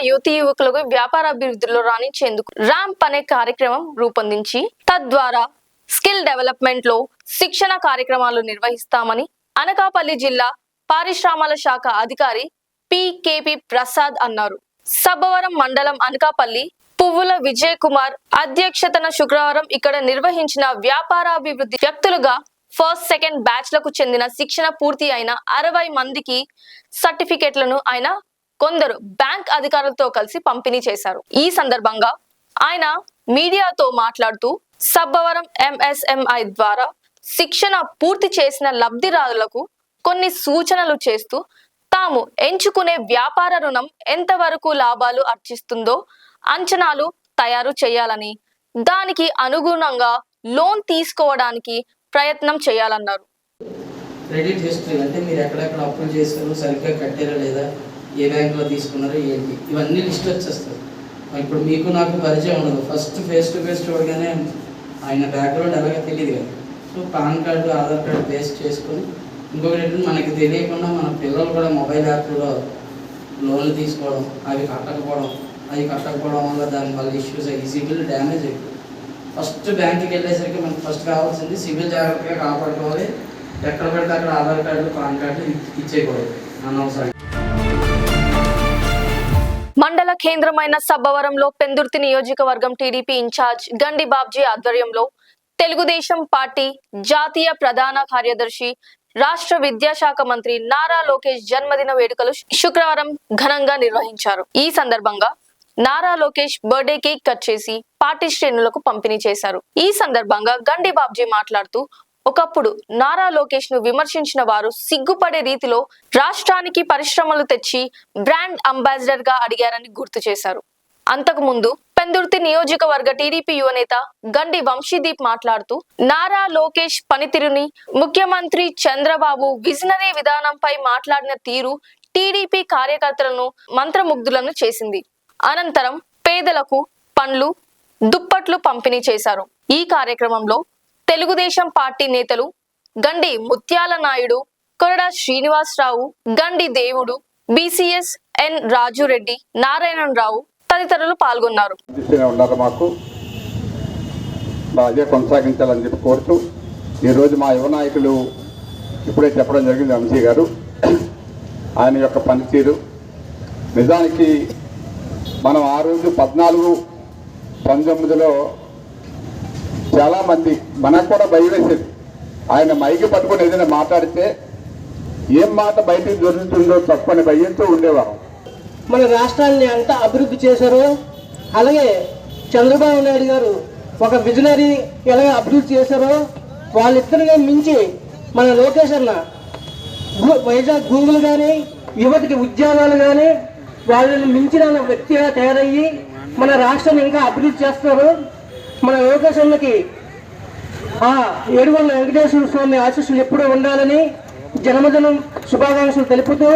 యువతీ యువకులకు వ్యాపార అభివృద్ధిలో రాణించేందుకు ర్యాంప్ అనే కార్యక్రమం రూపొందించి తద్వారా స్కిల్ డెవలప్మెంట్ లో శిక్షణ కార్యక్రమాలు నిర్వహిస్తామని అనకాపల్లి జిల్లా పారిశ్రామల శాఖ అధికారి పికేపి ప్రసాద్ అన్నారు. సబ్బవరం మండలం అనకాపల్లి పువ్వుల విజయ్ కుమార్ అధ్యక్షతన శుక్రవారం ఇక్కడ నిర్వహించిన వ్యాపారాభివృద్ధి వ్యక్తులుగా ఫస్ట్ సెకండ్ బ్యాచ్ లకు చెందిన శిక్షణ పూర్తి అయిన 60 మందికి సర్టిఫికెట్లను ఆయన కొందరు బ్యాంక్ అధికారులతో కలిసి పంపిణీ చేశారు. ఈ సందర్భంగా ఆయన మీడియాతో మాట్లాడుతూ సబ్బవరం ఎంఎస్ఎంఐ ద్వారా శిక్షణ పూర్తి చేసిన లబ్ధిదారులకు కొన్ని సూచనలు చేస్తూ తాము ఎంచుకునే వ్యాపార రుణం ఎంతవరకు లాభాలు ఆర్జిస్తుందో అంచనాలు తయారు చేయాలని, దానికి అనుగుణంగా లోన్ తీసుకోవడానికి ప్రయత్నం చేయాలన్నారు. క్రెడిట్ హిస్టరీ అంటే మీరు ఎక్కడెక్కడ అప్పులు చేశారు, సరిగ్గా కట్టారా లేదా, ఏ బ్యాంకులో తీసుకున్నారో ఏంటి, ఇవన్నీ లిస్ట్ వచ్చేస్తారు. ఇప్పుడు మీకు నాకు పరిచయం ఉండదు. ఫస్ట్ ఫేస్ టు ఫేస్ చూడగానే ఆయన బ్యాక్గ్రౌండ్ ఎలాగో తెలియదు కదా. So pan card, Aadhaar card base చేసుకొని ఇంకొకటి మనకి తెలియకుండా మన పిల్లలు కూడా మొబైల్ యాప్లో లోన్లు తీసుకోవడం, అవి కట్టకపోవడం వల్ల దానివల్ల ఇష్యూస్ అయ్యి సిబిల్ డ్యామేజ్ అయిపోయింది. ఫస్ట్ బ్యాంక్కి వెళ్ళేసరికి మనకు ఫస్ట్ కావాల్సింది సిబిల్ జాగ్రత్తగా కాపాడుకోవాలి. ఎక్కడ పడితే అక్కడ ఆధార్ కార్డు, పాన్ కార్డు ఇచ్చేయకూడదు అనవసరం. మండల కేంద్రమైన సబ్బవరంలో పెందుర్తి నియోజకవర్గం టీడీపీ ఇన్ఛార్జ్ గండి బాబ్జీ ఆధ్వర్యంలో తెలుగుదేశం పార్టీ జాతీయ ప్రధాన కార్యదర్శి రాష్ట్ర విద్యాశాఖ మంత్రి నారా లోకేష్ జన్మదిన వేడుకలు శుక్రవారం ఘనంగా నిర్వహించారు. ఈ సందర్భంగా Nara Lokesh birthday cake cut చేసి పార్టీ శ్రేణులకు పంపిణీ చేశారు. ఈ సందర్భంగా గండి బాబ్జీ మాట్లాడుతూ ఒకప్పుడు నారా లోకేష్ ను విమర్శించిన వారు సిగ్గుపడే రీతిలో రాష్ట్రానికి పరిశ్రమలు తెచ్చి బ్రాండ్ అంబాసిడర్ గా అడిగారని గుర్తు చేశారు. అంతకు ముందు పెందుర్తి నియోజకవర్గ టీడీపీ యువనేత గండి వంశీదీప్ మాట్లాడుతూ నారా లోకేష్ పనితీరుని, ముఖ్యమంత్రి చంద్రబాబు విజనరీ విధానంపై మాట్లాడిన తీరు టీడీపీ కార్యకర్తలను మంత్రముగ్ధులను చేసింది. అనంతరం పేదలకు పండ్లు, దుప్పట్లు పంపిణీ చేశారు. ఈ కార్యక్రమంలో తెలుగుదేశం పార్టీ నేతలు గండి ముత్యాల నాయుడు, కొరడ శ్రీనివాసరావు, గండి దేవుడు, బీసీఎస్ ఎన్ రాజురెడ్డి, నారాయణరావు తదితరులు పాల్గొన్నారు. మాకు అదే కొనసాగించాలని చెప్పి కోరుతూ ఈరోజు మా యువ నాయకులు ఇప్పుడే చెప్పడం జరిగింది. వంశీ గారు ఆయన యొక్క పనితీరు నిజానికి మనం ఆ రోజు 14-19లో చాలామంది మనకు కూడా భయం వేసేది. ఆయన మైకి పట్టుకొని ఏదైనా మాట్లాడితే ఏం మాట బయటికి దొరుకుతుందో తప్పని భయంతో ఉండేవారు. మన రాష్ట్రాన్ని ఎంత అభివృద్ధి చేశారో అలాగే చంద్రబాబు నాయుడు గారు ఒక విజనరీ ఎలాగ అభివృద్ధి చేశారో వాళ్ళిద్దరిగా మించి మన లోకేష్ అన్న వైజాగ్ గూగుల్ కానీ, యువతకి ఉద్యోగాలు కానీ వాళ్ళని మించిన వ్యక్తిగా తయారయ్యి మన రాష్ట్రాన్ని ఇంకా అభివృద్ధి చేస్తారు. మన లోకేష్ అన్నకి ఆ ఏడుగొండ వెంకటేశ్వర స్వామి ఆశీస్సులు ఎప్పుడూ ఉండాలని జన్మదినం శుభాకాంక్షలు తెలుపుతూ,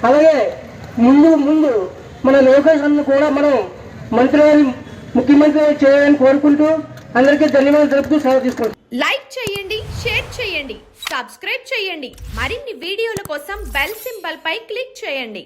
అలాగే ముందు మన లోకేష్ అన్న కూడా మనం ముఖ్యమంత్రి చేయాలని కోరుకుంటూ అందరికీ ధన్యవాదాలు తెలుపుతూ సెలవు తీసుకుంటాం. లైక్ చేయండి, షేర్ చేయండి, సబ్స్క్రైబ్ చేయండి. మరిన్ని వీడియోల కోసం బెల్ సింబల్ పై క్లిక్ చేయండి.